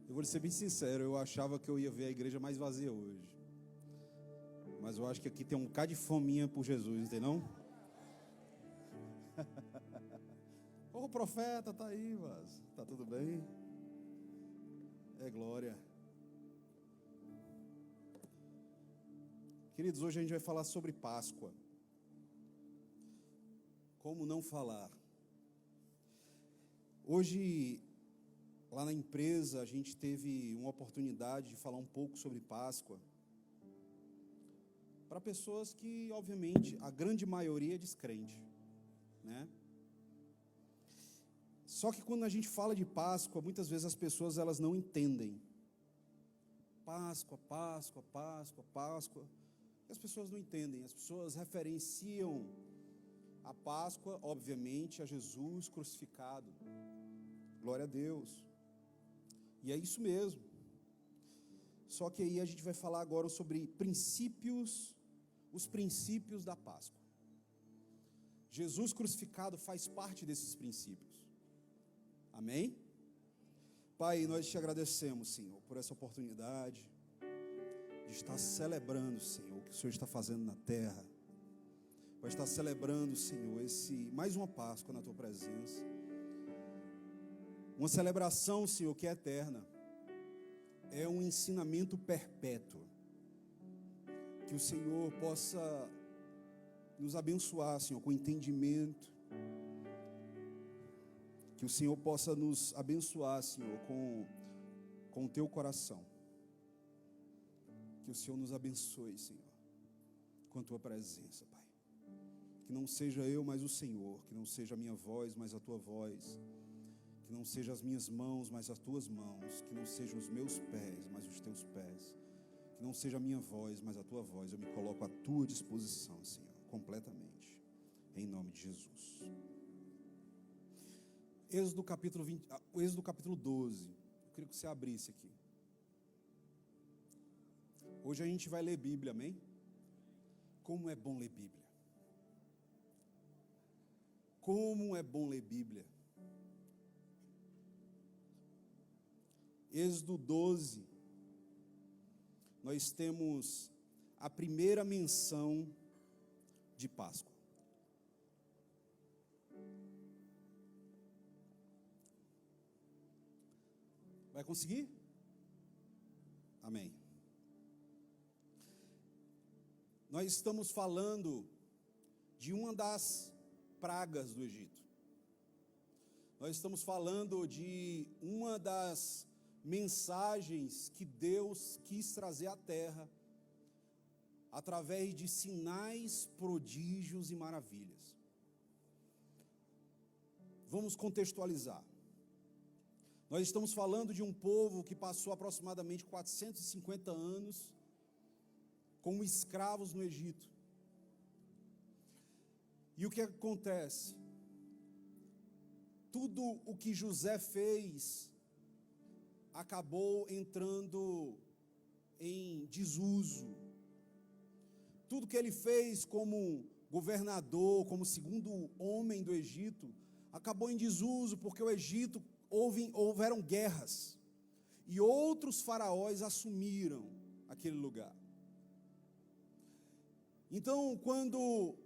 Eu vou ser bem sincero, eu achava que eu ia ver a igreja mais vazia hoje. Mas eu acho que aqui tem um bocado de fominha por Jesus, não tem não? O profeta tá aí, mas tá tudo bem? É glória. Queridos, hoje a gente vai falar sobre Páscoa. Como não falar? Hoje, lá na empresa, a gente teve uma oportunidade de falar um pouco sobre Páscoa. Para pessoas que, obviamente, a grande maioria é descrente, né? Só que quando a gente fala de Páscoa, muitas vezes as pessoas elas não entendem. Páscoa, Páscoa, Páscoa, Páscoa. E as pessoas não entendem, as pessoas referenciam a Páscoa, obviamente, a Jesus crucificado. Glória a Deus. E é isso mesmo. Só que aí a gente vai falar agora sobre os princípios da Páscoa. Jesus crucificado faz parte desses princípios. Amém? Pai, nós te agradecemos, Senhor, por essa oportunidade de estar celebrando, Senhor, o que o Senhor está fazendo na terra. Vai estar celebrando, Senhor, mais uma Páscoa na tua presença. Uma celebração, Senhor, que é eterna. É um ensinamento perpétuo. Que o Senhor possa nos abençoar, Senhor, com entendimento. Que o Senhor possa nos abençoar, Senhor, com o teu coração. Que o Senhor nos abençoe, Senhor, com a tua presença, Pai. Que não seja eu, mas o Senhor. Que não seja a minha voz, mas a tua voz. Que não sejam as minhas mãos, mas as tuas mãos. Que não sejam os meus pés, mas os teus pés. Que não seja a minha voz, mas a tua voz. Eu me coloco à tua disposição, Senhor, completamente. Em nome de Jesus. Êxodo capítulo 12. Eu queria que você abrisse aqui. Hoje a gente vai ler Bíblia, amém? Como é bom ler Bíblia. Como é bom ler Bíblia. Êxodo 12, nós temos a primeira menção de Páscoa. Vai conseguir? Amém. Nós estamos falando de uma das pragas do Egito. Nós estamos falando de uma das mensagens que Deus quis trazer à terra através de sinais, prodígios e maravilhas. Vamos contextualizar. Nós estamos falando de um povo que passou aproximadamente 450 anos como escravos no Egito. E o que acontece? Tudo o que José fez acabou entrando em desuso. Tudo que ele fez como governador, como segundo homem do Egito, acabou em desuso, porque o Egito houveram guerras, e outros faraós assumiram aquele lugar. Então, quando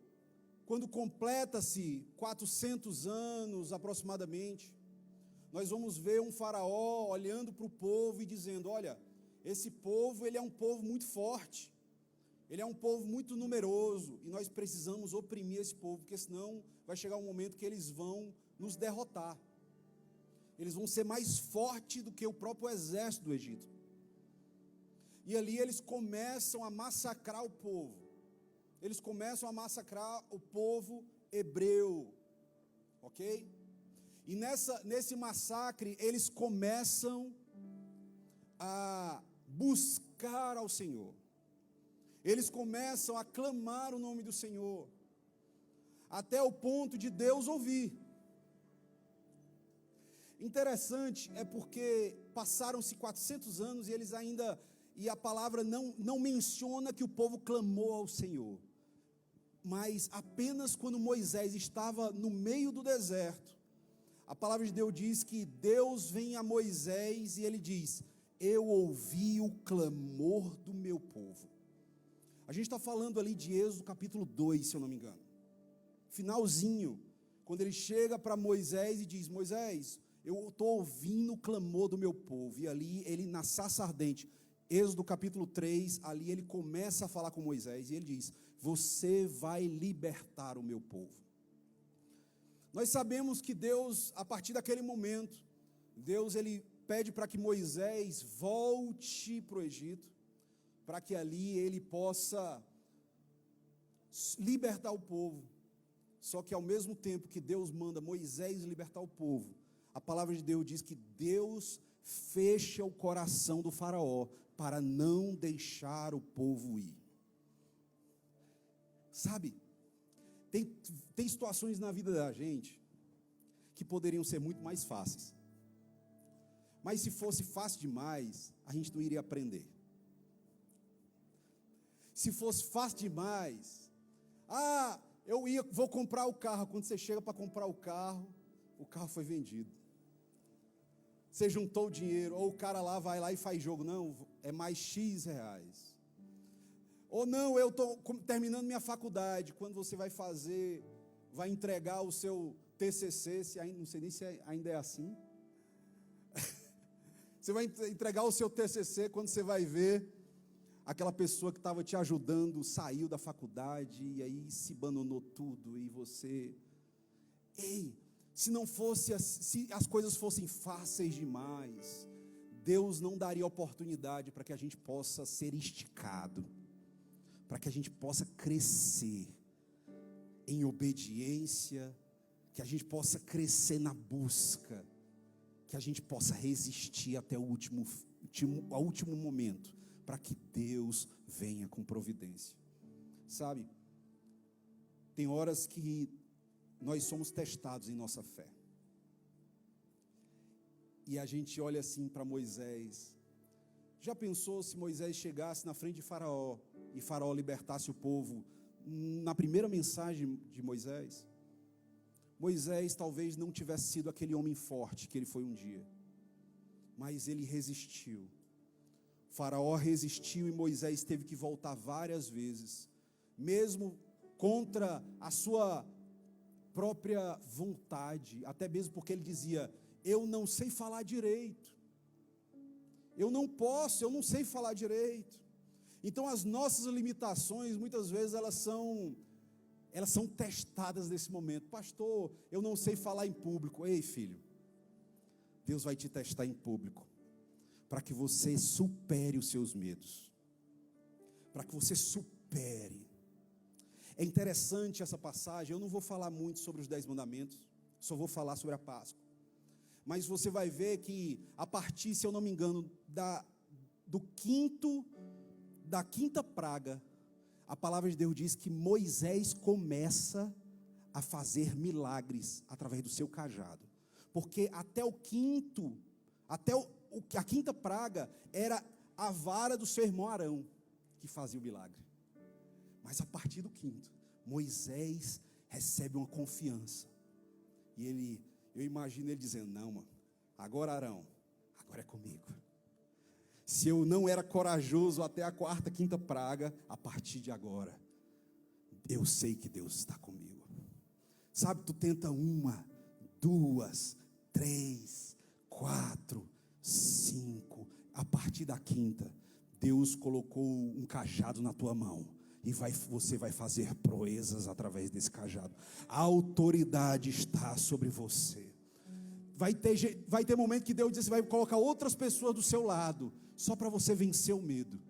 completa-se 400 anos aproximadamente, nós vamos ver um faraó olhando para o povo e dizendo: olha, esse povo ele é um povo muito forte, ele é um povo muito numeroso, e nós precisamos oprimir esse povo, porque senão vai chegar um momento que eles vão nos derrotar. Eles vão ser mais fortes do que o próprio exército do Egito. E ali eles começam a massacrar o povo. Eles começam a massacrar o povo hebreu. Ok? E nesse massacre, eles começam a buscar ao Senhor. Eles começam a clamar o nome do Senhor, até o ponto de Deus ouvir. Interessante é porque passaram-se 400 anos e a palavra não menciona que o povo clamou ao Senhor. Mas apenas quando Moisés estava no meio do deserto, a palavra de Deus diz que Deus vem a Moisés e ele diz: eu ouvi o clamor do meu povo. A gente está falando ali de Êxodo capítulo 2, se eu não me engano. Finalzinho, quando ele chega para Moisés e diz: Moisés, eu estou ouvindo o clamor do meu povo. E ali ele na sarça ardente, Êxodo capítulo 3, ali ele começa a falar com Moisés e ele diz: você vai libertar o meu povo. Nós sabemos que Deus, a partir daquele momento, Deus ele pede para que Moisés volte para o Egito, para que ali ele possa libertar o povo. Só que ao mesmo tempo que Deus manda Moisés libertar o povo, a palavra de Deus diz que Deus fecha o coração do faraó para não deixar o povo ir. Sabe, tem situações na vida da gente que poderiam ser muito mais fáceis. Mas se fosse fácil demais, a gente não iria aprender. Se fosse fácil demais, vou comprar o carro. Quando você chega para comprar o carro foi vendido. Você juntou o dinheiro, ou o cara lá vai lá e faz jogo. Não, é mais X reais. Ou não, eu estou terminando minha faculdade. Quando você vai entregar o seu TCC, não sei nem se ainda é assim. Você vai entregar o seu TCC, quando você vai ver, aquela pessoa que estava te ajudando saiu da faculdade, e aí se abandonou tudo, e você... se as coisas fossem fáceis demais, Deus não daria oportunidade para que a gente possa ser esticado, para que a gente possa crescer em obediência, que a gente possa crescer na busca, que a gente possa resistir até o último momento, para que Deus venha com providência. Sabe, tem horas que nós somos testados em nossa fé, e a gente olha assim para Moisés. Já pensou se Moisés chegasse na frente de Faraó, e Faraó libertasse o povo na primeira mensagem de Moisés? Moisés talvez não tivesse sido aquele homem forte que ele foi um dia, mas ele resistiu. Faraó resistiu e Moisés teve que voltar várias vezes, mesmo contra a sua própria vontade, até mesmo porque ele dizia: eu não sei falar direito, eu não sei falar direito. Então as nossas limitações, muitas vezes elas são testadas nesse momento. Pastor, eu não sei falar em público. Ei, filho, Deus vai te testar em público, para que você supere os seus medos, para que você supere. É interessante essa passagem. Eu não vou falar muito sobre os 10 mandamentos, só vou falar sobre a Páscoa. Mas você vai ver que a partir, se eu não me engano, da quinta praga, a palavra de Deus diz que Moisés começa a fazer milagres através do seu cajado, porque até a quinta praga era a vara do seu irmão Arão que fazia o milagre. Mas a partir do quinto, Moisés recebe uma confiança, e eu imagino ele dizendo: não, mano, agora Arão, agora é comigo. Se eu não era corajoso até a quarta, quinta praga, a partir de agora, eu sei que Deus está comigo. Sabe, tu tenta 1, 2, 3, 4, 5, a partir da quinta, Deus colocou um cajado na tua mão, e você vai fazer proezas através desse cajado. A autoridade está sobre você. Vai ter momento que Deus diz: você vai colocar outras pessoas do seu lado, só para você vencer o medo.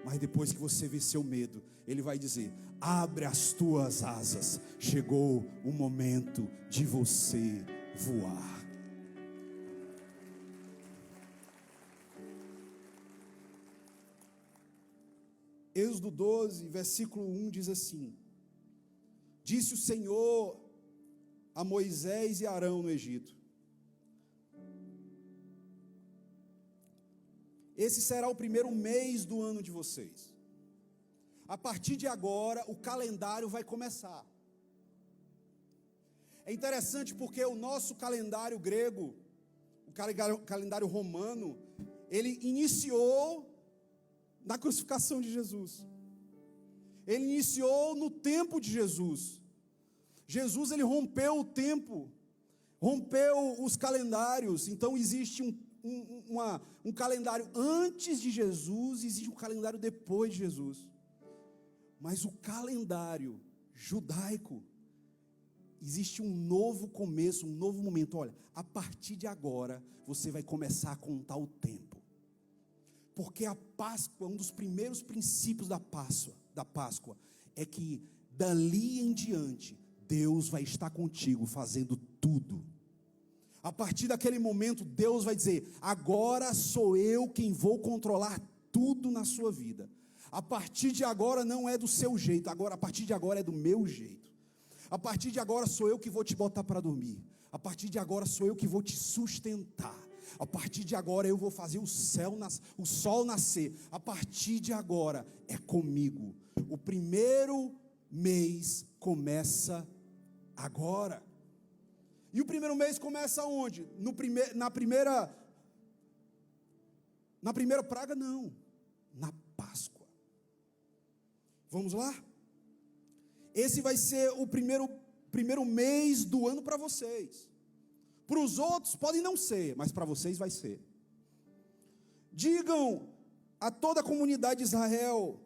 Mas depois que você vencer o medo, Ele vai dizer: abre as tuas asas, chegou o momento de você voar. Êxodo 12, versículo 1 diz assim: disse o Senhor a Moisés e Arão no Egito: esse será o primeiro mês do ano de vocês. A partir de agora, o calendário vai começar. É interessante porque o nosso calendário grego, o calendário romano, ele iniciou na crucificação de Jesus. Ele iniciou no tempo de Jesus. Jesus, ele rompeu o tempo, rompeu os calendários. Então existe um calendário antes de Jesus, existe um calendário depois de Jesus. Mas o calendário judaico, existe um novo começo, um novo momento. Olha, a partir de agora, você vai começar a contar o tempo. Porque a Páscoa, um dos primeiros princípios da Páscoa, é que dali em diante, Deus vai estar contigo fazendo tudo. A partir daquele momento, Deus vai dizer: agora sou eu quem vou controlar tudo na sua vida. A partir de agora não é do seu jeito, a partir de agora é do meu jeito. A partir de agora sou eu que vou te botar para dormir. A partir de agora sou eu que vou te sustentar. A partir de agora eu vou fazer o sol nascer. A partir de agora é comigo. O primeiro mês começa agora. E o primeiro mês começa onde? Na primeira praga? Não, na Páscoa. Vamos lá? Esse vai ser o primeiro mês do ano para vocês. Para os outros podem não ser, mas para vocês vai ser. Digam a toda a comunidade de Israel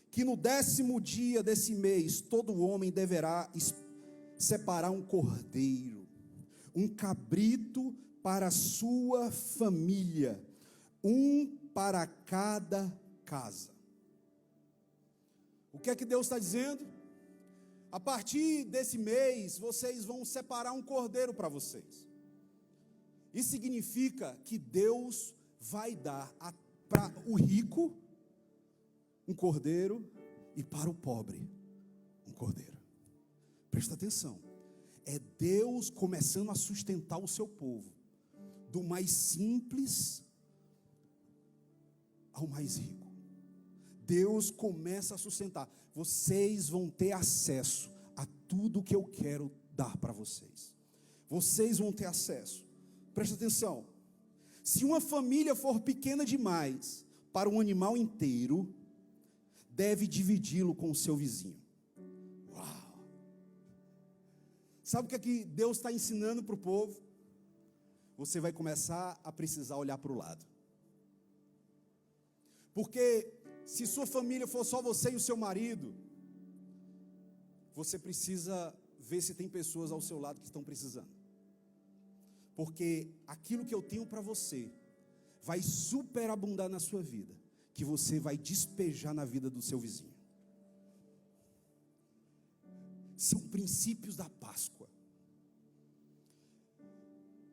que no 10º dia desse mês todo homem deverá separar um cordeiro, um cabrito para a sua família, um para cada casa. O que é que Deus está dizendo? A partir desse mês, vocês vão separar um cordeiro para vocês. Isso significa que Deus vai dar para o rico um cordeiro e para o pobre um cordeiro. Presta atenção. É Deus começando a sustentar o seu povo, do mais simples ao mais rico. Deus começa a sustentar. Vocês vão ter acesso a tudo que eu quero dar para vocês. Vocês vão ter acesso. Presta atenção. Se uma família for pequena demais para um animal inteiro, deve dividi-lo com o seu vizinho. Uau! Sabe o que é que Deus está ensinando para o povo? Você vai começar a precisar olhar para o lado. Porque se sua família for só você e o seu marido, você precisa ver se tem pessoas ao seu lado que estão precisando. Porque aquilo que eu tenho para você vai superabundar na sua vida, que você vai despejar na vida do seu vizinho. São princípios da Páscoa.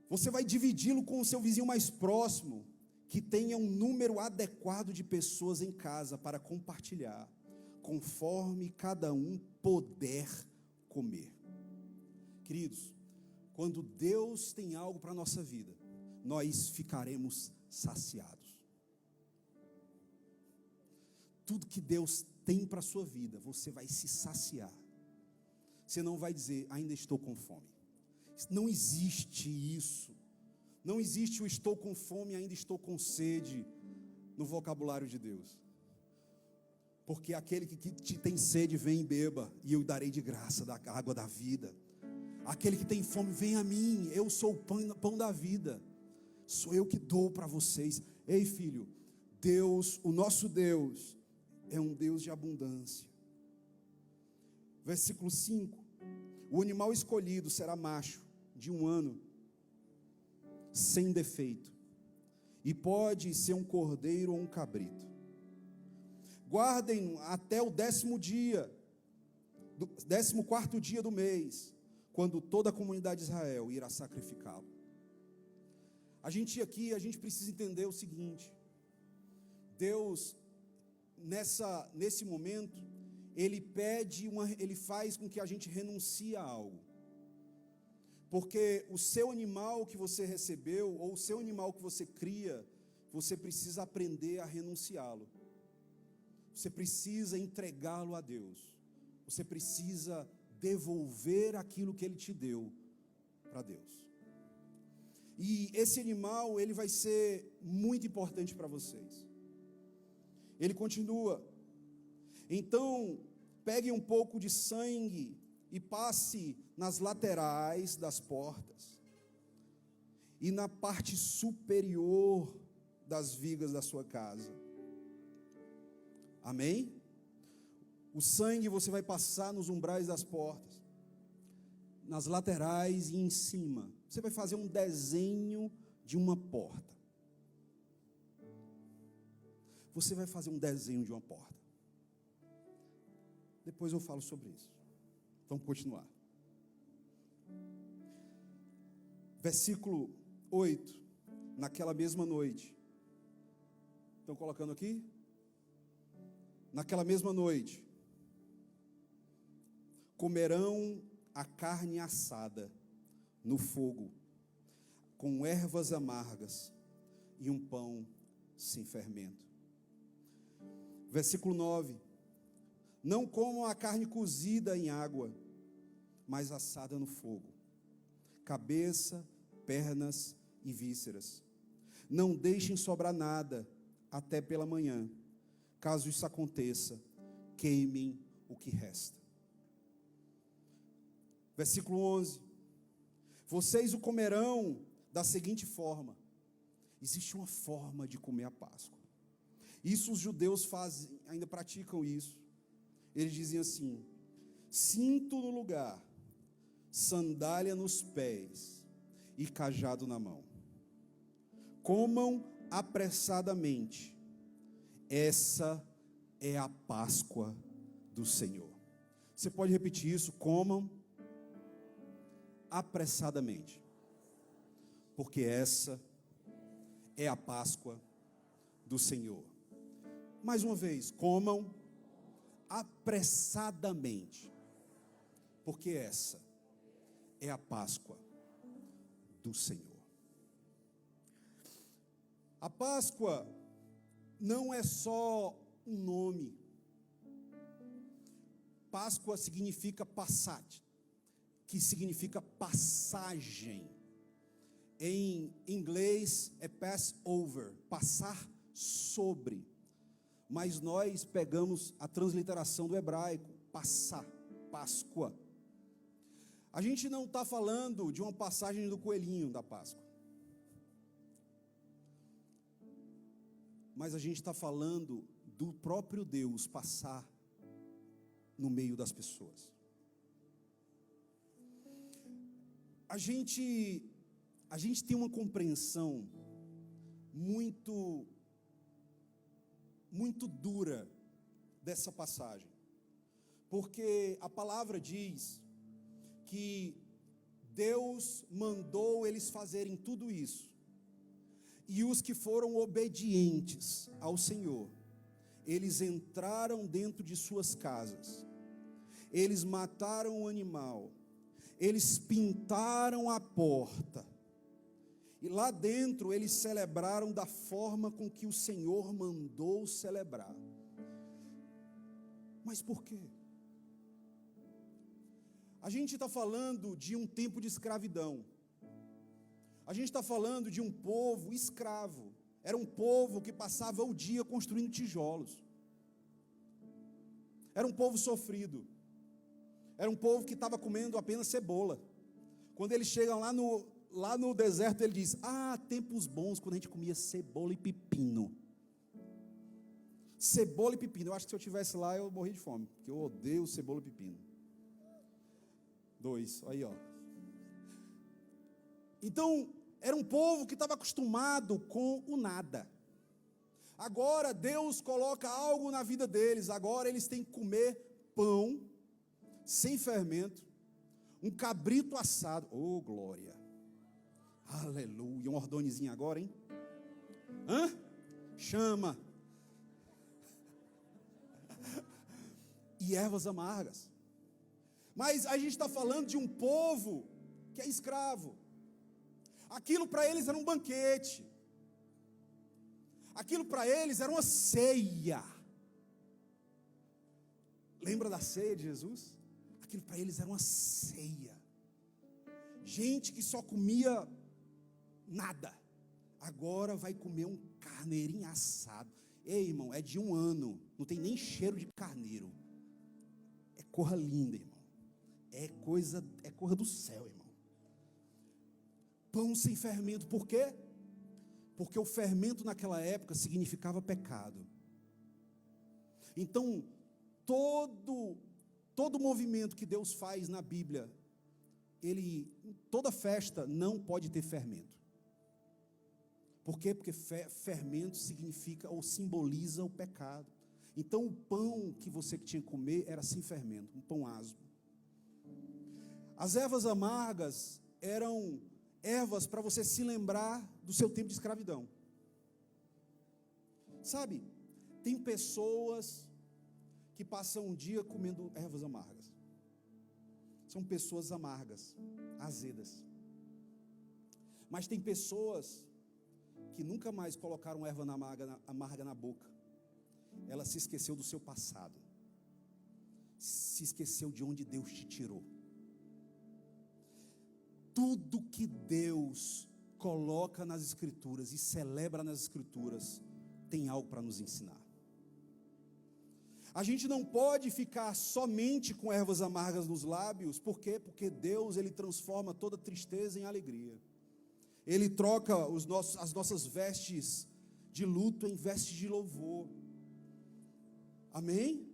Você vai dividi-lo com o seu vizinho mais próximo, que tenha um número adequado de pessoas em casa para compartilhar, conforme cada um puder comer. Queridos, quando Deus tem algo para a nossa vida, nós ficaremos saciados. Tudo que Deus tem para a sua vida, você vai se saciar. Você não vai dizer: ainda estou com fome. Não existe isso. Não existe o estou com fome, ainda estou com sede no vocabulário de Deus. Porque aquele que te tem sede, vem e beba, e eu darei de graça da água da vida. Aquele que tem fome, vem a mim, eu sou o pão da vida. Sou eu que dou para vocês. Ei, filho, Deus, o nosso Deus, é um Deus de abundância. Versículo 5: o animal escolhido será macho, de 1 ano, sem defeito, e pode ser um cordeiro ou um cabrito. Guardem até o 10º dia, 14º dia do mês, quando toda a comunidade de Israel irá sacrificá-lo. A gente precisa entender o seguinte: Deus, nesse momento, Ele faz com que a gente renuncie a algo. Porque o seu animal que você recebeu, ou o seu animal que você cria, você precisa aprender a renunciá-lo. Você precisa entregá-lo a Deus. Você precisa devolver aquilo que Ele te deu para Deus. E esse animal, ele vai ser muito importante para vocês. Ele continua: então, pegue um pouco de sangue e passe nas laterais das portas e na parte superior das vigas da sua casa. Amém? O sangue você vai passar nos umbrais das portas, nas laterais e em cima. Você vai fazer um desenho de uma porta. Você vai fazer um desenho de uma porta. Depois eu falo sobre isso. Vamos continuar. Versículo 8. Naquela mesma noite. Estão colocando aqui? Naquela mesma noite, comerão a carne assada no fogo, com ervas amargas e um pão sem fermento. Versículo 9. Não comam a carne cozida em água, mas assada no fogo, cabeça, pernas e vísceras. Não deixem sobrar nada até pela manhã. Caso isso aconteça, queimem o que resta. Versículo 11. Vocês o comerão da seguinte forma. Existe uma forma de comer a Páscoa. Isso os judeus fazem, ainda praticam isso. Eles dizem assim: cinto no lugar, sandália nos pés e cajado na mão. Comam apressadamente. Essa é a Páscoa do Senhor. Você pode repetir isso? Comam apressadamente, porque essa é a Páscoa do Senhor. Mais uma vez, comam apressadamente, porque essa é a Páscoa do Senhor. A Páscoa não é só um nome. Páscoa significa passat, que significa passagem. Em inglês é Passover, passar sobre. Mas nós pegamos a transliteração do hebraico, passar, Páscoa. A gente não está falando de uma passagem do coelhinho da Páscoa. Mas a gente está falando do próprio Deus passar no meio das pessoas. A gente tem uma compreensão muito dura dessa passagem, porque a palavra diz que Deus mandou eles fazerem tudo isso, e os que foram obedientes ao Senhor, eles entraram dentro de suas casas, eles mataram o animal, eles pintaram a porta, e lá dentro eles celebraram da forma com que o Senhor mandou celebrar. Mas por quê? A gente está falando de um tempo de escravidão. A gente está falando de um povo escravo. Era um povo que passava o dia construindo tijolos. Era um povo sofrido. Era um povo que estava comendo apenas cebola. Quando eles chegam lá no deserto, ele diz: tempos bons quando a gente comia cebola e pepino. Cebola e pepino. Eu acho que se eu estivesse lá, eu morri de fome, porque eu odeio cebola e pepino. 2, aí ó. Então, era um povo que estava acostumado com o nada. Agora Deus coloca algo na vida deles. Agora eles têm que comer pão sem fermento, um cabrito assado. Oh, glória! Aleluia! Um ordonezinho agora, hein? Chama! E ervas amargas. Mas a gente está falando de um povo que é escravo. Aquilo para eles era um banquete. Aquilo para eles era uma ceia. Lembra da ceia de Jesus? Aquilo para eles era uma ceia. Gente que só comia nada. Agora vai comer um carneirinho assado. Ei, irmão, é de 1 ano, não tem nem cheiro de carneiro. É coisa linda, irmão. É coisa do céu, irmão. Pão sem fermento, por quê? Porque o fermento naquela época significava pecado. Então, todo movimento que Deus faz na Bíblia, toda festa não pode ter fermento. Por quê? Porque fermento significa ou simboliza o pecado. Então o pão que você tinha que comer era sem fermento, um pão asmo. As ervas amargas eram ervas para você se lembrar do seu tempo de escravidão. Sabe, tem pessoas que passam um dia comendo ervas amargas. São pessoas amargas, azedas. Mas tem pessoas que nunca mais colocaram erva amarga na boca. Ela se esqueceu do seu passado, se esqueceu de onde Deus te tirou. Tudo que Deus coloca nas Escrituras e celebra nas Escrituras tem algo para nos ensinar. A gente não pode ficar somente com ervas amargas nos lábios. Por quê? Porque Deus, Ele transforma toda tristeza em alegria. Ele troca as nossas vestes de luto em vestes de louvor. Amém?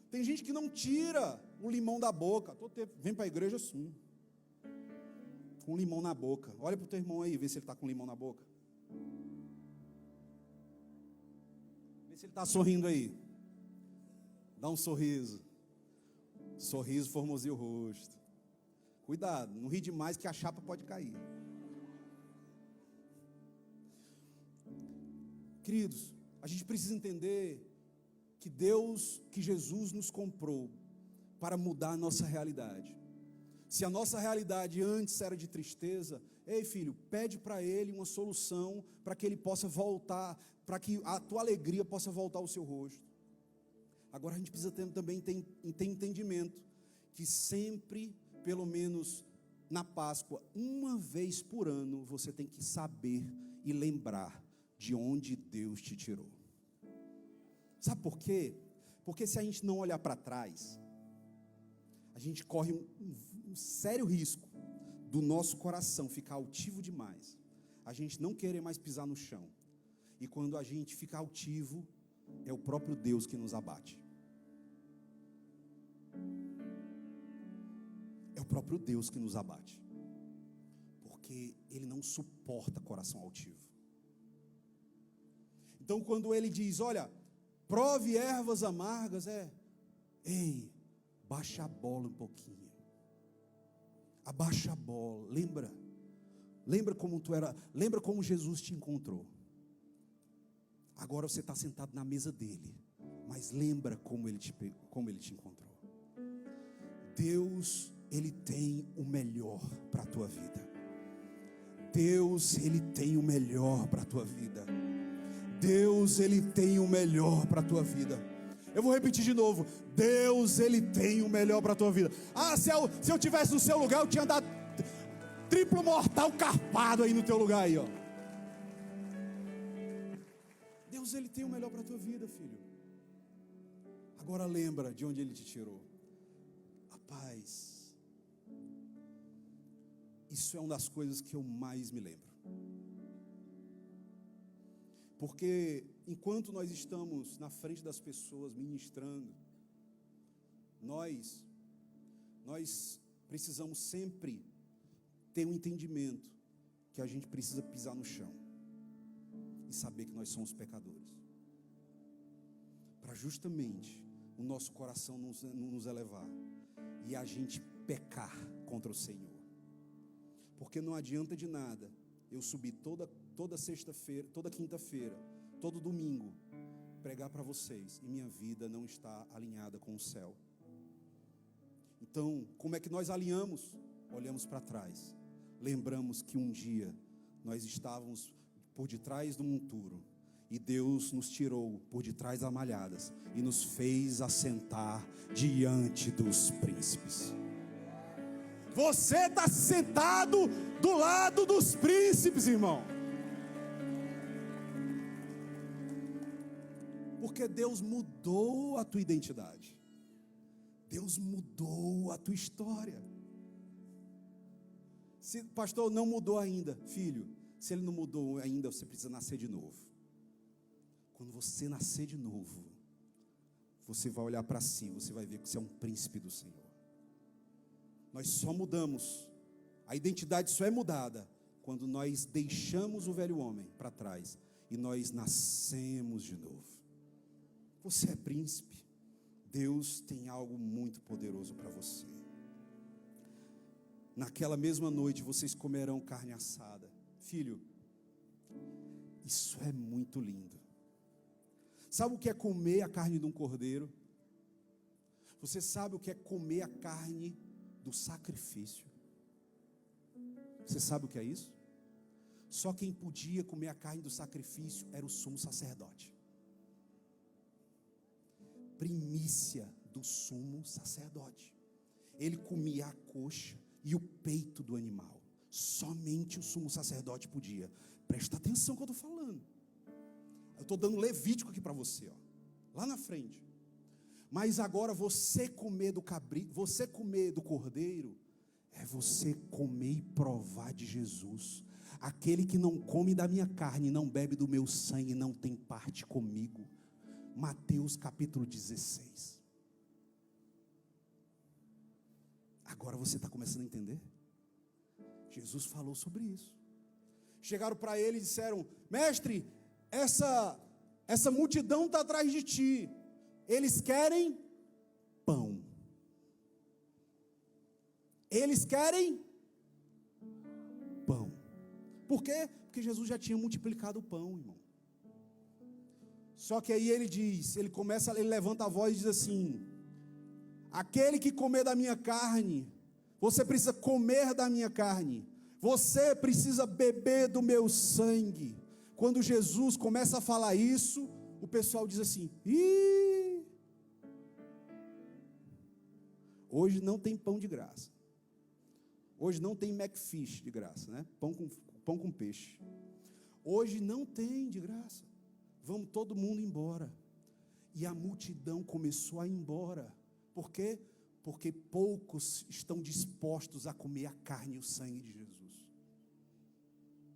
Tem gente que não tira o limão da boca. Vem para a igreja assim, com limão na boca. Olha para o teu irmão aí, vê se ele está com limão na boca. Vê se ele está sorrindo aí. Dá um sorriso. Sorriso formoseia o rosto. Cuidado, não ri demais que a chapa pode cair. Queridos, a gente precisa entender que Jesus nos comprou para mudar a nossa realidade. Se a nossa realidade antes era de tristeza, ei filho, pede para Ele uma solução para que Ele possa voltar, para que a tua alegria possa voltar ao seu rosto. Agora a gente precisa também ter entendimento que sempre, pelo menos na Páscoa, uma vez por ano, você tem que saber e lembrar de onde Deus te tirou. Sabe por quê? Porque se a gente não olhar para trás, a gente corre um sério risco do nosso coração ficar altivo demais, a gente não querer mais pisar no chão, e quando a gente fica altivo, é o próprio Deus que nos abate. É o próprio Deus que nos abate, porque Ele não suporta coração altivo. Então quando Ele diz, olha, prove ervas amargas, ei, baixa a bola um pouquinho, abaixa a bola, lembra como tu era, lembra como Jesus te encontrou. Agora você está sentado na mesa dele, mas lembra como ele te encontrou. Deus, Ele tem o melhor para a tua vida. Deus, Ele tem o melhor para a tua vida. Deus, Ele tem o melhor para a tua vida. Eu vou repetir de novo. Deus, Ele tem o melhor para a tua vida. Se eu tivesse no seu lugar, eu tinha dado triplo mortal carpado aí no teu lugar aí, ó. Deus, Ele tem o melhor para a tua vida, filho. Agora lembra de onde Ele te tirou. Rapaz, isso é uma das coisas que eu mais me lembro. Porque enquanto nós estamos na frente das pessoas ministrando, nós precisamos sempre ter um entendimento que a gente precisa pisar no chão e saber que nós somos pecadores, para justamente o nosso coração nos elevar e a gente pecar contra o Senhor. Porque não adianta de nada eu subir toda sexta-feira, toda quinta-feira, todo domingo, pregar para vocês, e minha vida não está alinhada com o céu. Então, como é que nós alinhamos? Olhamos para trás, lembramos que um dia nós estávamos por detrás do monturo, e Deus nos tirou por detrás das malhadas, e nos fez assentar diante dos príncipes. Você está sentado do lado dos príncipes, irmão. Porque Deus mudou a tua identidade. Deus mudou a tua história. Se, pastor, não mudou ainda. Filho, se ele não mudou ainda, você precisa nascer de novo. Quando você nascer de novo, você vai olhar para si, você vai ver que você é um príncipe do Senhor. Nós só mudamos, a identidade só é mudada quando nós deixamos o velho homem para trás e nós nascemos de novo. Você é príncipe. Deus tem algo muito poderoso para você. Naquela mesma noite vocês comerão carne assada. Filho, isso é muito lindo. Sabe o que é comer a carne de um cordeiro? Você sabe o que é comer a carne do sacrifício? Você sabe o que é isso? Só quem podia comer a carne do sacrifício era o sumo sacerdote. Primícia do sumo sacerdote. Ele comia a coxa e o peito do animal. Somente o sumo sacerdote podia. Presta atenção no que eu estou falando. Eu estou dando Levítico aqui para você, ó, lá na frente. Mas agora você comer do cabrito, você comer do cordeiro, é você comer e provar de Jesus. Aquele que não come da minha carne, não bebe do meu sangue, não tem parte comigo. Mateus capítulo 16. Agora você está começando a entender? Jesus falou sobre isso. Chegaram para ele e disseram: mestre, essa multidão está atrás de ti. Eles querem pão. Eles querem pão. Por quê? Porque Jesus já tinha multiplicado o pão, irmão. Só que aí ele diz, ele levanta a voz e diz assim: aquele que comer da minha carne, você precisa comer da minha carne, você precisa beber do meu sangue. Quando Jesus começa a falar isso, o pessoal diz assim: ih, hoje não tem pão de graça. Hoje não tem McFish de graça, né? Pão com peixe. Hoje não tem de graça. Vamos todo mundo embora. E a multidão começou a ir embora. Por quê? Porque poucos estão dispostos a comer a carne e o sangue de Jesus.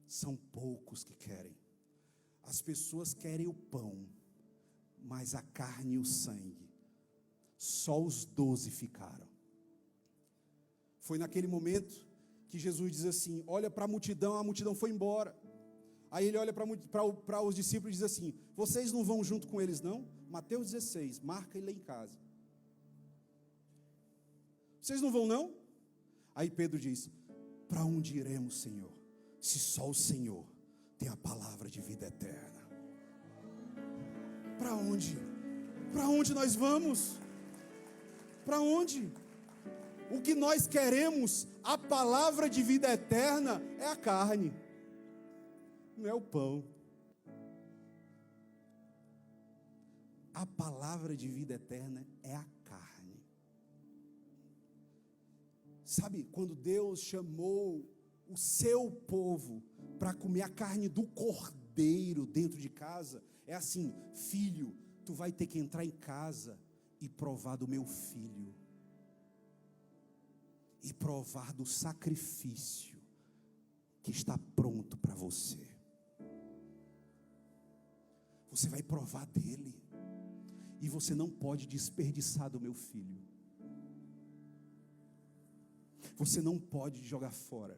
São poucos que querem. As pessoas querem o pão, mas a carne e o sangue, só os 12 ficaram. Foi naquele momento que Jesus diz assim: olha para a multidão foi embora. Aí ele olha para os discípulos e diz assim: vocês não vão junto com eles não? Mateus 16, marca e lê em casa. Vocês não vão não? Aí Pedro diz: para onde iremos, Senhor, se só o Senhor tem a palavra de vida eterna? Para onde? Para onde nós vamos? Para onde? O que nós queremos, a palavra de vida eterna, é a carne, não é o pão. A palavra de vida eterna é a carne. Sabe, quando Deus chamou o seu povo para comer a carne do cordeiro dentro de casa, é assim: filho, tu vai ter que entrar em casa e provar do meu filho, e provar do sacrifício que está pronto para você. Você vai provar dele, e você não pode desperdiçar do meu filho. Você não pode jogar fora,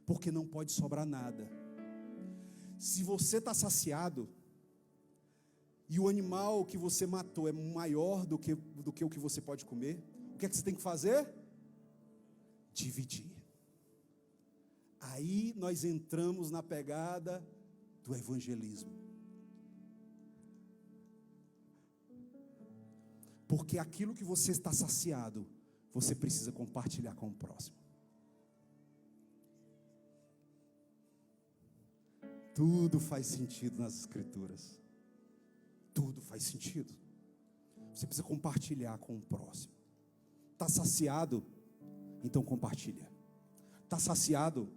porque não pode sobrar nada. Se você está saciado, e o animal que você matou é maior do que o que você pode comer, o que é que você tem que fazer? Dividir. Aí nós entramos na pegada do evangelismo. Porque aquilo que você está saciado, você precisa compartilhar com o próximo. Tudo faz sentido nas Escrituras. Tudo faz sentido. Você precisa compartilhar com o próximo. Está saciado? Então compartilha. Está saciado?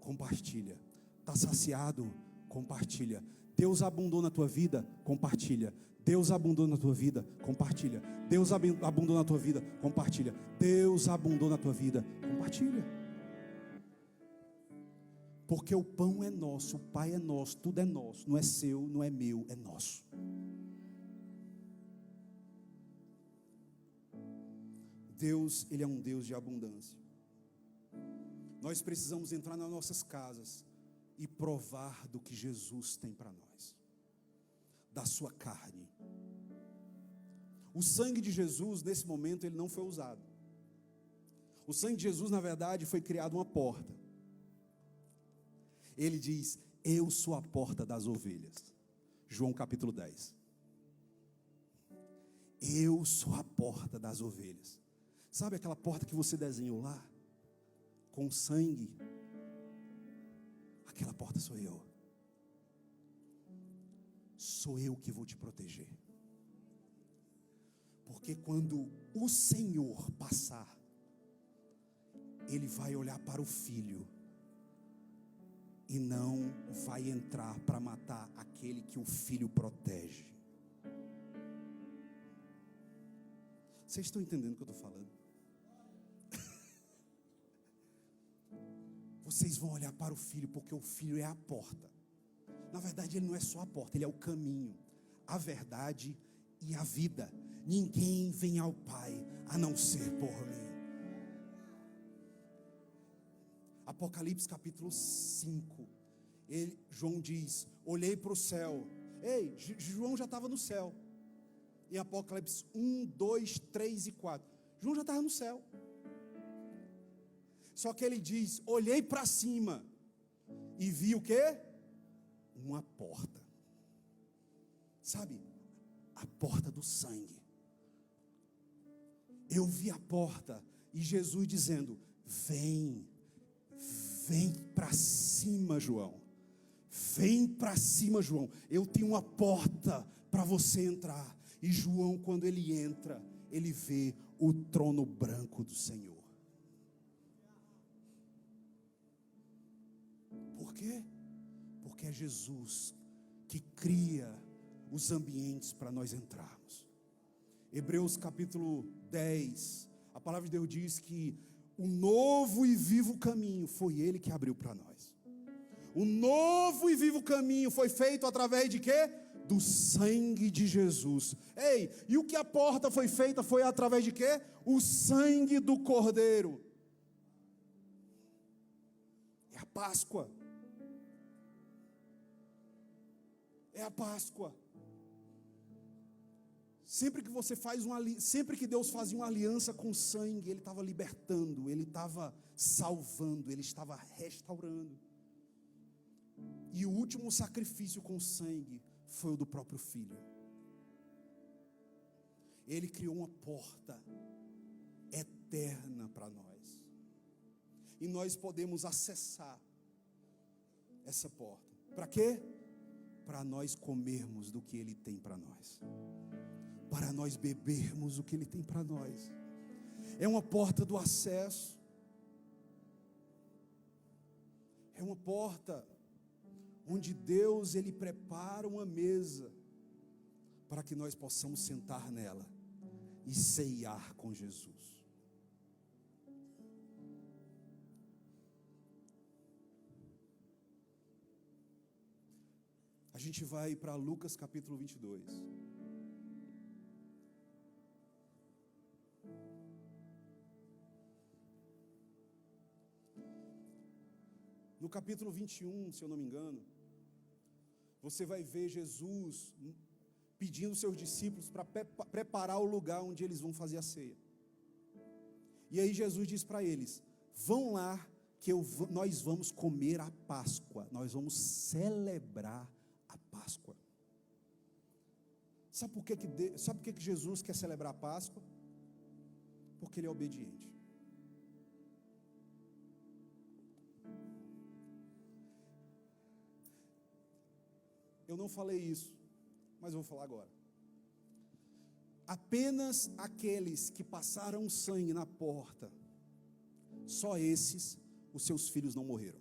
Compartilha. Está saciado? Compartilha. Deus abundou na tua vida? Compartilha. Deus abundou na tua vida? Compartilha. Deus abundou na tua vida? Compartilha. Deus abundou na tua vida? Compartilha. Porque o pão é nosso, o Pai é nosso, tudo é nosso. Não é seu, não é meu, é nosso. Deus, Ele é um Deus de abundância. Nós precisamos entrar nas nossas casas e provar do que Jesus tem para nós, da sua carne. O sangue de Jesus, nesse momento, ele não foi usado. O sangue de Jesus, na verdade, foi criado uma porta. Ele diz: eu sou a porta das ovelhas. João capítulo 10. Eu sou a porta das ovelhas. Sabe aquela porta que você desenhou lá? Com sangue? Aquela porta sou eu. Sou eu que vou te proteger. Porque quando o Senhor passar, Ele vai olhar para o filho e não vai entrar para matar aquele que o filho protege. Vocês estão entendendo o que eu estou falando? Vocês vão olhar para o filho, porque o filho é a porta. Na verdade, ele não é só a porta, ele é o caminho, a verdade e a vida. Ninguém vem ao Pai a não ser por mim. Apocalipse capítulo 5. João diz: olhei para o céu. Ei, João já estava no céu. Em Apocalipse 1, 2, 3 e 4. João já estava no céu. Só que ele diz: olhei para cima e vi o quê? Uma porta. Sabe? A porta do sangue. Eu vi a porta e Jesus dizendo: vem para cima, João. Vem para cima, João. Eu tenho uma porta para você entrar. E João, quando ele entra, ele vê o trono branco do Senhor. Por quê? Porque é Jesus que cria os ambientes para nós entrarmos. Hebreus capítulo 10, a palavra de Deus diz que o novo e vivo caminho foi Ele que abriu para nós. O novo e vivo caminho foi feito através de quê? Do sangue de Jesus. Ei, e o que a porta foi feita foi através de quê? O sangue do Cordeiro. É a Páscoa. É a Páscoa. Sempre que Deus fazia uma aliança com sangue, Ele estava libertando, Ele estava salvando, Ele estava restaurando. E o último sacrifício com sangue foi o do próprio Filho. Ele criou uma porta eterna para nós. E nós podemos acessar essa porta. Para quê? Para nós comermos do que Ele tem para nós. Para nós bebermos o que Ele tem para nós. É uma porta do acesso. É uma porta onde Deus, Ele prepara uma mesa para que nós possamos sentar nela e ceiar com Jesus. A gente vai para Lucas capítulo 22. No capítulo 21, se eu não me engano, você vai ver Jesus pedindo aos seus discípulos para preparar o lugar onde eles vão fazer a ceia. E aí Jesus diz para eles: vão lá que nós vamos comer a Páscoa, nós vamos celebrar a Páscoa. Sabe por que Jesus quer celebrar a Páscoa? Porque Ele é obediente. Eu não falei isso, mas eu vou falar agora. Apenas aqueles que passaram sangue na porta Só esses, os seus filhos não morreram.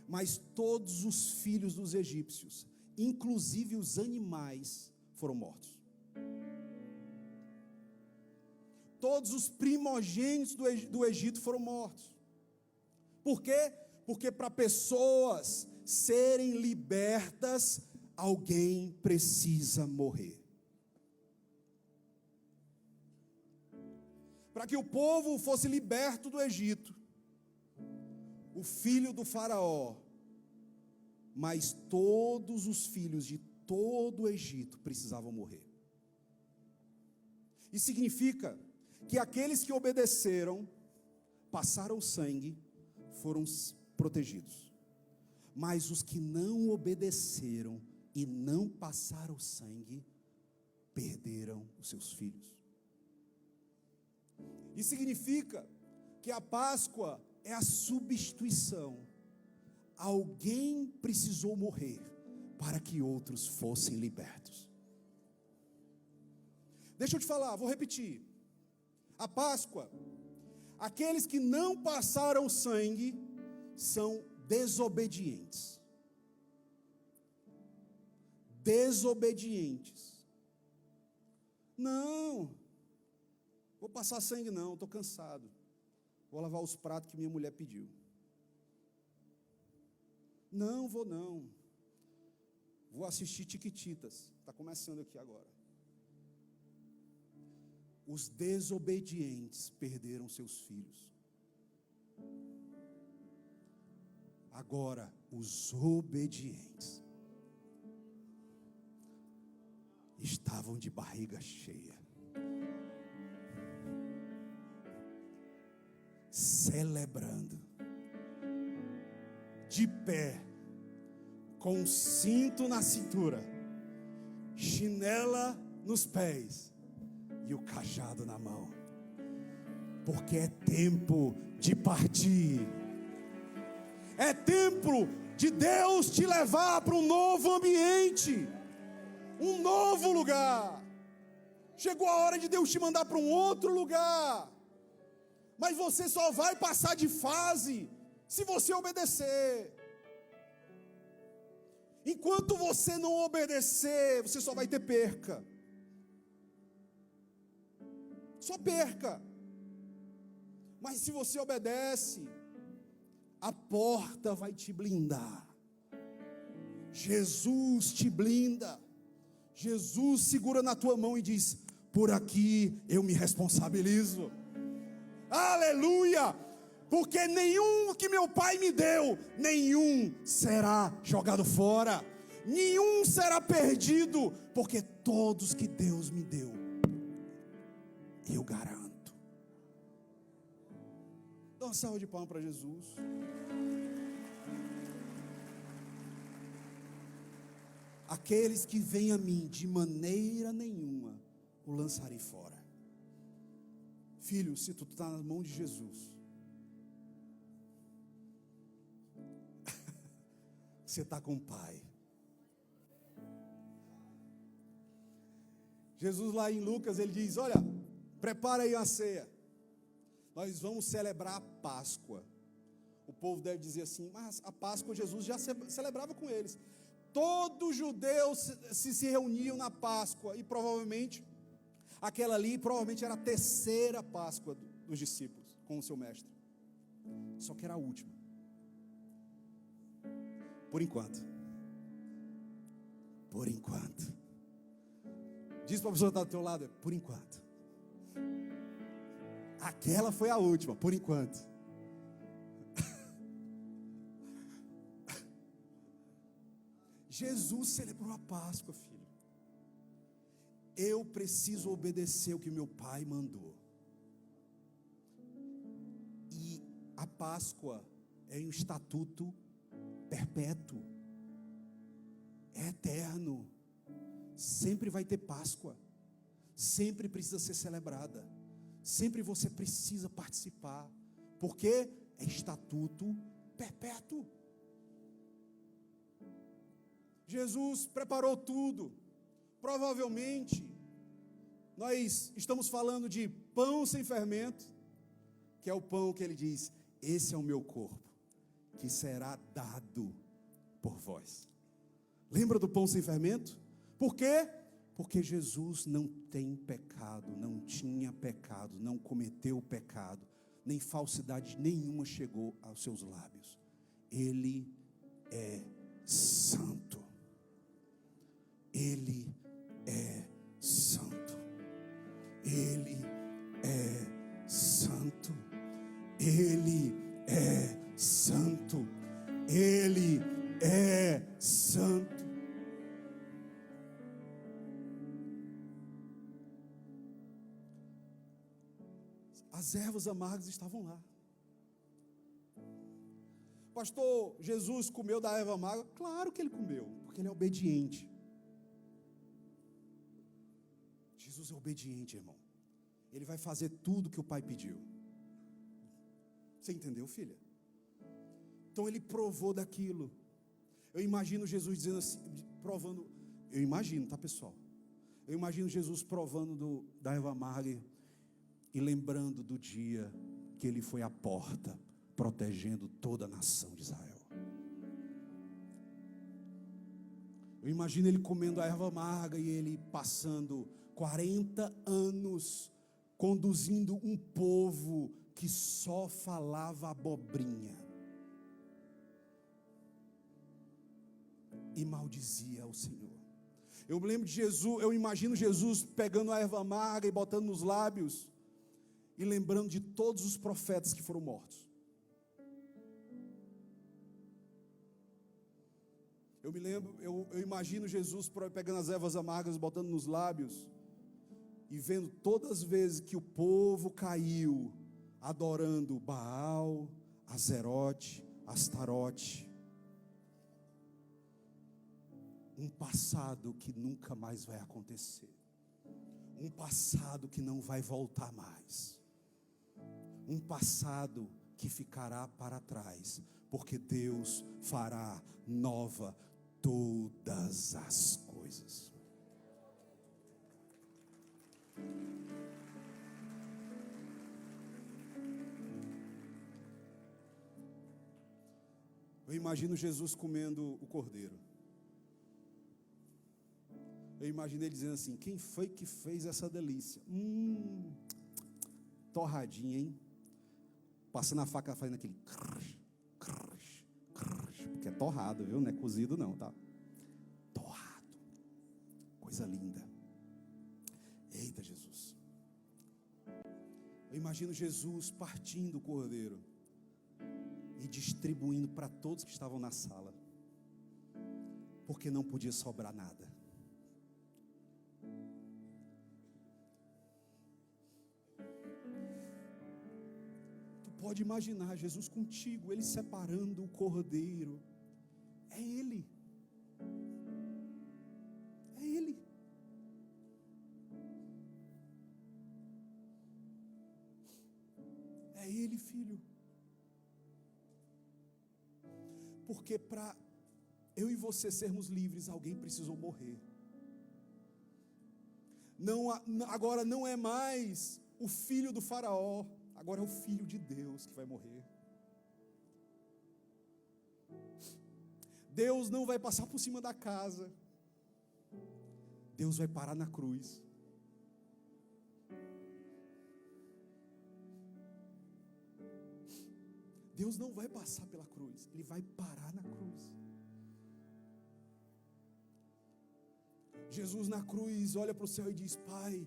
Mas todos os filhos dos egípcios, inclusive os animais, foram mortos. Todos os primogênitos do Egito foram mortos. Por quê? Porque para pessoas serem libertas, alguém precisa morrer. Para que o povo fosse liberto do Egito, o filho do faraó, mas todos os filhos de todo o Egito precisavam morrer. Isso significa que aqueles que obedeceram, passaram sangue, foram protegidos. Mas os que não obedeceram e não passaram sangue, perderam os seus filhos. Isso significa que a Páscoa é a substituição. Alguém precisou morrer para que outros fossem libertos. Deixa eu te falar, vou repetir. A Páscoa, aqueles que não passaram sangue, são desobedientes. Desobedientes. Não, vou passar sangue não, estou cansado. Vou lavar os pratos que minha mulher pediu. Não, vou não. Vou assistir Tiquititas. Está começando aqui agora. Os desobedientes perderam seus filhos. Agora, os obedientes estavam de barriga cheia, celebrando, de pé, com um cinto na cintura, chinela nos pés e o cajado na mão, porque é tempo de partir, é tempo de Deus te levar para um novo ambiente, um novo lugar. Chegou a hora de Deus te mandar para um outro lugar, mas você só vai passar de fase se você obedecer. Enquanto você não obedecer, você só vai ter perca. Só perca. Mas se você obedece, a porta vai te blindar. Jesus te blinda. Jesus segura na tua mão e diz: por aqui eu me responsabilizo. Aleluia! Porque nenhum que meu Pai me deu, nenhum será jogado fora, nenhum será perdido, porque todos que Deus me deu, eu garanto. Dá uma salva de palmas para Jesus. Aqueles que vêm a mim, de maneira nenhuma o lançarei fora. Filho, se tu está na mão de Jesus, você está com o Pai. Jesus lá em Lucas, ele diz: olha, prepara aí uma ceia, nós vamos celebrar a Páscoa. O povo deve dizer assim: mas a Páscoa Jesus já celebrava com eles. Todos os judeus se reuniam na Páscoa, e provavelmente aquela ali provavelmente era a terceira Páscoa dos discípulos com o seu mestre, só que era a última. Por enquanto. Por enquanto. Diz para a pessoa que está do teu lado: por enquanto. Aquela foi a última, por enquanto. Jesus celebrou a Páscoa, filho. Eu preciso obedecer o que meu Pai mandou. E a Páscoa é um estatuto perpétuo, é eterno. Sempre vai ter Páscoa, sempre precisa ser celebrada, sempre você precisa participar, porque é estatuto perpétuo. Jesus preparou tudo. Provavelmente nós estamos falando de pão sem fermento, que é o pão que ele diz: esse é o meu corpo, que será dado por vós. Lembra do pão sem fermento? Por quê? Porque Jesus não tem pecado, não tinha pecado, não cometeu pecado, nem falsidade nenhuma chegou aos seus lábios. Ele é santo. Ele é santo. Ele é santo. Ele é santo. Ele é santo. As ervas amargas estavam lá. Pastor, Jesus comeu da erva amarga? Claro que ele comeu, porque ele é obediente. Jesus é obediente, irmão. Ele vai fazer tudo que o Pai pediu. Você entendeu, filha? Então ele provou daquilo. Eu imagino Jesus dizendo assim, provando. Eu imagino, tá, pessoal? Eu imagino Jesus provando da erva amarga e lembrando do dia que ele foi à porta, protegendo toda a nação de Israel. Eu imagino ele comendo a erva amarga e ele passando 40 anos conduzindo um povo que só falava abobrinha e maldizia ao Senhor. Eu me lembro de Jesus, eu imagino Jesus pegando a erva amarga e botando nos lábios e lembrando de todos os profetas que foram mortos. Eu imagino Jesus pegando as ervas amargas, botando nos lábios e vendo todas as vezes que o povo caiu adorando Baal, Azerote, Astarote. Um passado que nunca mais vai acontecer. Um passado que não vai voltar mais. Um passado que ficará para trás, porque Deus fará nova todas as coisas. Eu imagino Jesus comendo o cordeiro. Eu imaginei ele dizendo assim: quem foi que fez essa delícia? Torradinha, hein? Passando a faca, fazendo aquele crush, crush, crush, porque é torrado, viu? Não é cozido não, tá? Torrado. Coisa linda. Eita, Jesus. Eu imagino Jesus partindo o cordeiro e distribuindo para todos que estavam na sala, porque não podia sobrar nada. Pode imaginar Jesus contigo, ele separando o cordeiro. É ele. É ele. É ele, filho. Porque para eu e você sermos livres, alguém precisou morrer. Agora não é mais o filho do faraó. Agora é o Filho de Deus que vai morrer. Deus não vai passar por cima da casa. Deus vai parar na cruz. Deus não vai passar pela cruz. Ele vai parar na cruz. Jesus na cruz olha para o céu e diz: Pai,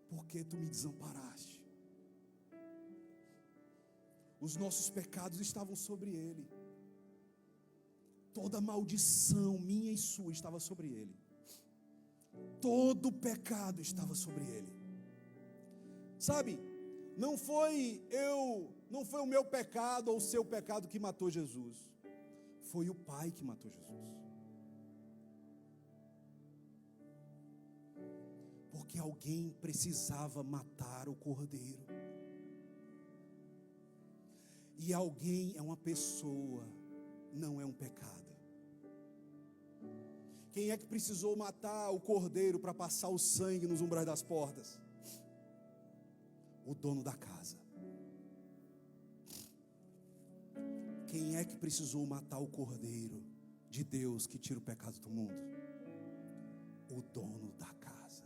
por que tu me desamparaste? Os nossos pecados estavam sobre ele. Toda maldição minha e sua estava sobre ele. Todo pecado estava sobre ele. Sabe, não foi o meu pecado ou o seu pecado que matou Jesus. Foi o Pai que matou Jesus. Porque alguém precisava matar o cordeiro. E alguém é uma pessoa, não é um pecado. Quem é que precisou matar o cordeiro para passar o sangue nos umbrais das portas? o dono da casa. Quem é que precisou matar o Cordeiro de Deus que tira o pecado do mundo? O dono da casa.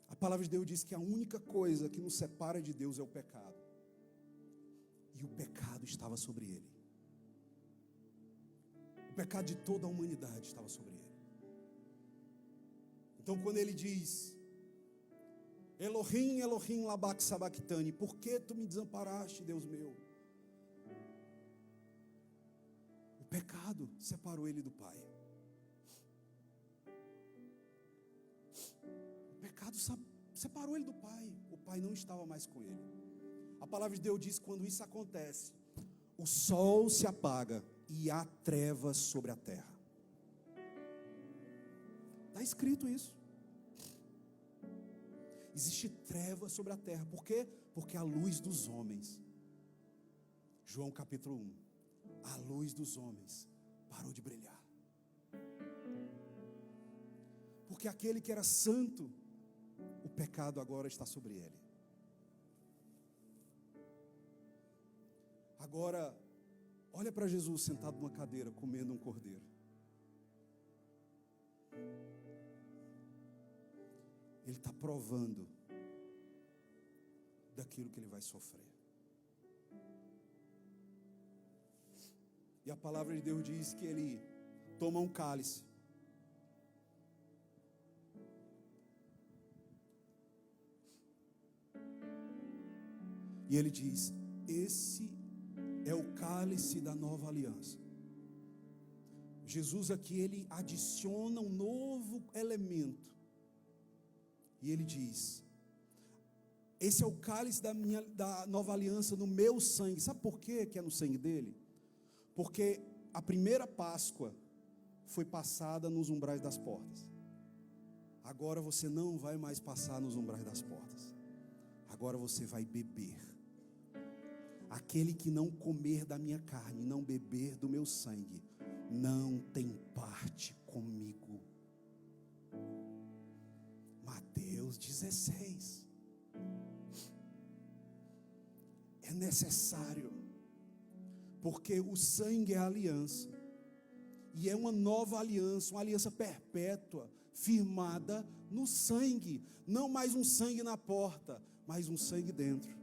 A palavra de Deus diz que a única coisa que nos separa de Deus é o pecado. E o pecado estava sobre ele. O pecado de toda a humanidade estava sobre ele. Então quando ele diz: Elohim, Elohim, labak sabachthani, por que tu me desamparaste, Deus meu? O pecado separou ele do Pai. O pecado separou ele do Pai. O Pai não estava mais com ele. A palavra de Deus diz que quando isso acontece, o sol se apaga e há trevas sobre a terra. Está escrito isso. Existe trevas sobre a terra. Por quê? Porque a luz dos homens, João capítulo 1, a luz dos homens parou de brilhar. Porque aquele que era santo, o pecado agora está sobre ele. Agora, olha para Jesus sentado numa cadeira, comendo um cordeiro. Ele está provando daquilo que ele vai sofrer. E a palavra de Deus diz que ele toma um cálice. E ele diz: esse é o cálice da nova aliança. Jesus aqui, ele adiciona um novo elemento. E ele diz: esse é o cálice da nova aliança no meu sangue. Sabe por quê que é no sangue dele? Porque a primeira Páscoa foi passada nos umbrais das portas. Agora você não vai mais passar nos umbrais das portas. Agora você vai beber. Aquele que não comer da minha carne, não beber do meu sangue, não tem parte comigo. Mateus 16. É necessário, porque o sangue é a aliança, e é uma nova aliança, uma aliança perpétua, firmada no sangue. Não mais um sangue na porta, mas um sangue dentro.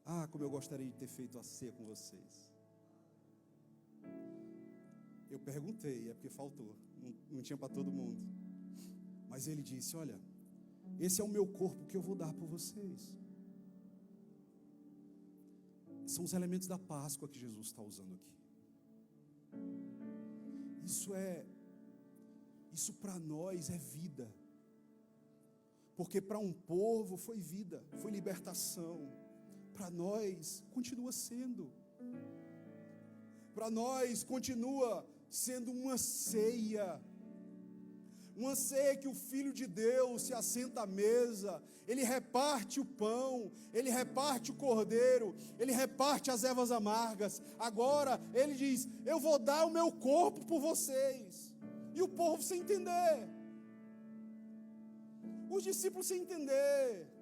Ah, como eu gostaria de ter feito a ceia com vocês. Eu perguntei, é porque faltou, não tinha para todo mundo. Mas ele disse: olha, esse é o meu corpo que eu vou dar por vocês. São os elementos da Páscoa que Jesus está usando aqui. Isso para nós é vida. Porque para um povo foi vida, foi libertação. Para nós continua sendo. Para nós continua sendo uma ceia. Uma ceia que o Filho de Deus se assenta à mesa, ele reparte o pão, ele reparte o cordeiro, ele reparte as ervas amargas. Agora ele diz: eu vou dar o meu corpo por vocês. E o povo sem entender, os discípulos sem entender.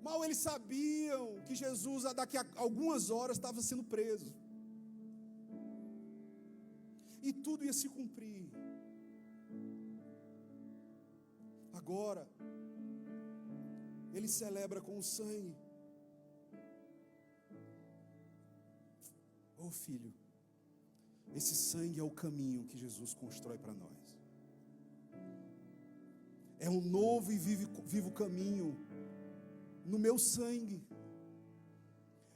Mal eles sabiam que Jesus, daqui a algumas horas, estava sendo preso. E tudo ia se cumprir. Agora, ele celebra com o sangue. Oh filho, esse sangue é o caminho que Jesus constrói para nós. É um novo e vivo caminho no meu sangue.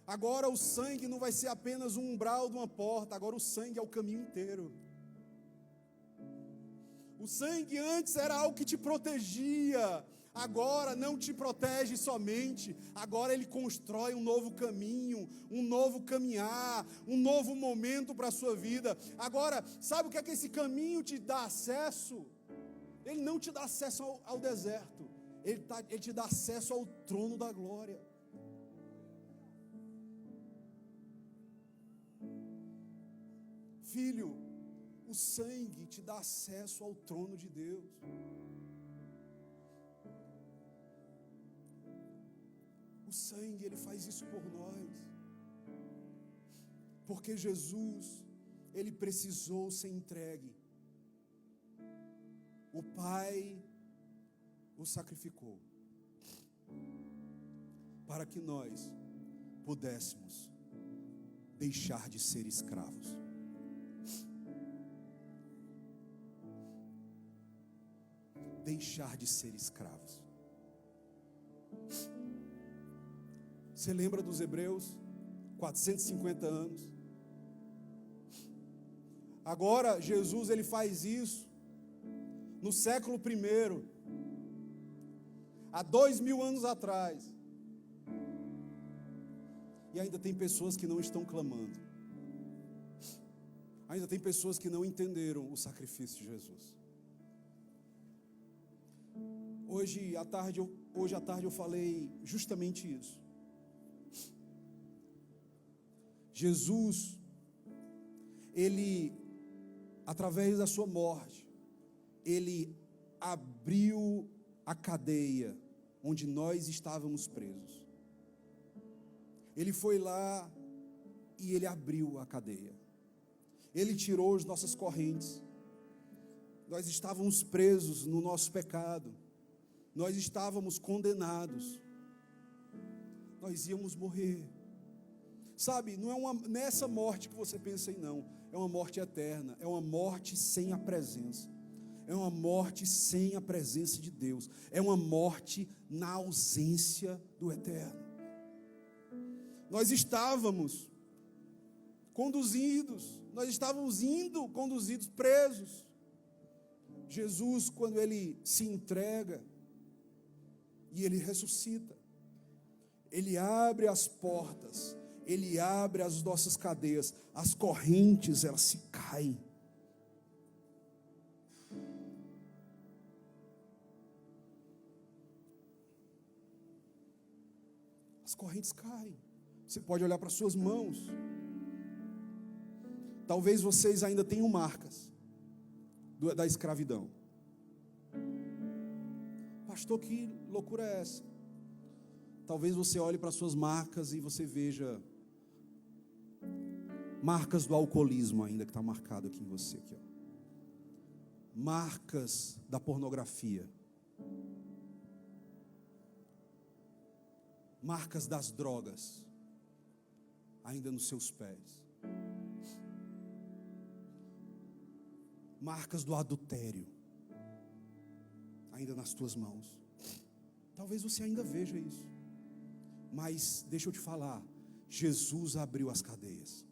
Agora o sangue não vai ser apenas um umbral de uma porta, agora o sangue é o caminho inteiro. O sangue antes era algo que te protegia, agora não te protege somente, agora ele constrói um novo caminho, um novo caminhar, um novo momento para a sua vida. Agora, sabe o que é que esse caminho te dá acesso? Ele não te dá acesso ao deserto, Ele te dá acesso ao trono da glória. Filho, o sangue te dá acesso ao trono de Deus. O sangue, ele faz isso por nós. Porque Jesus, ele precisou ser entregue. O Pai o sacrificou para que nós pudéssemos deixar de ser escravos. Deixar de ser escravos. Você lembra dos Hebreus? 450 anos. Agora Jesus, ele faz isso no século I, há 2000 anos atrás. E ainda tem pessoas que não estão clamando. Ainda tem pessoas que não entenderam o sacrifício de Jesus. Hoje à tarde eu falei justamente isso. Jesus, ele, através da sua morte, ele abriu a cadeia onde nós estávamos presos. Ele foi lá e ele abriu a cadeia. Ele tirou as nossas correntes. Nós estávamos presos no nosso pecado. Nós estávamos condenados. Nós íamos morrer. Sabe, não é nessa morte que você pensa em não. É uma morte eterna. É uma morte sem a presença. É uma morte sem a presença de Deus. É uma morte na ausência do eterno. Nós estávamos conduzidos. Nós estávamos conduzidos, presos. Jesus, quando ele se entrega e ele ressuscita, ele abre as portas, ele abre as nossas cadeias, as correntes, elas se caem. As correntes caem. Você pode olhar para suas mãos. Talvez vocês ainda tenham marcas da escravidão. Pastor, que loucura é essa? Talvez você olhe para suas marcas e você veja marcas do alcoolismo ainda que está marcado aqui em você, aqui, ó. Marcas da pornografia, marcas das drogas ainda nos seus pés, marcas do adultério ainda nas tuas mãos. Talvez você ainda veja isso, mas deixa eu te falar, Jesus abriu as cadeias.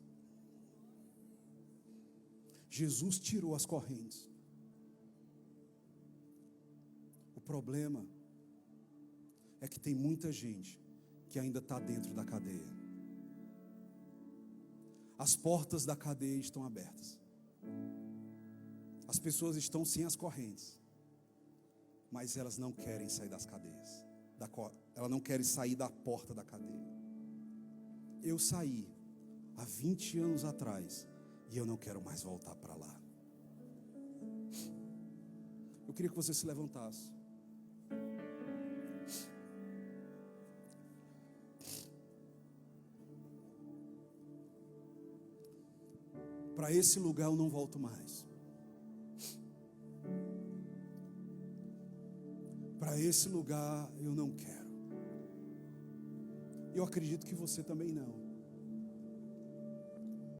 Jesus tirou as correntes. O problema é que tem muita gente que ainda está dentro da cadeia. As portas da cadeia estão abertas. As pessoas estão sem as correntes, mas elas não querem sair das cadeias. Elas não querem sair da porta da cadeia. Eu saí há 20 anos atrás e eu não quero mais voltar para lá. Eu queria que você se levantasse. Para esse lugar eu não volto mais. Para esse lugar eu não quero. Eu acredito que você também não.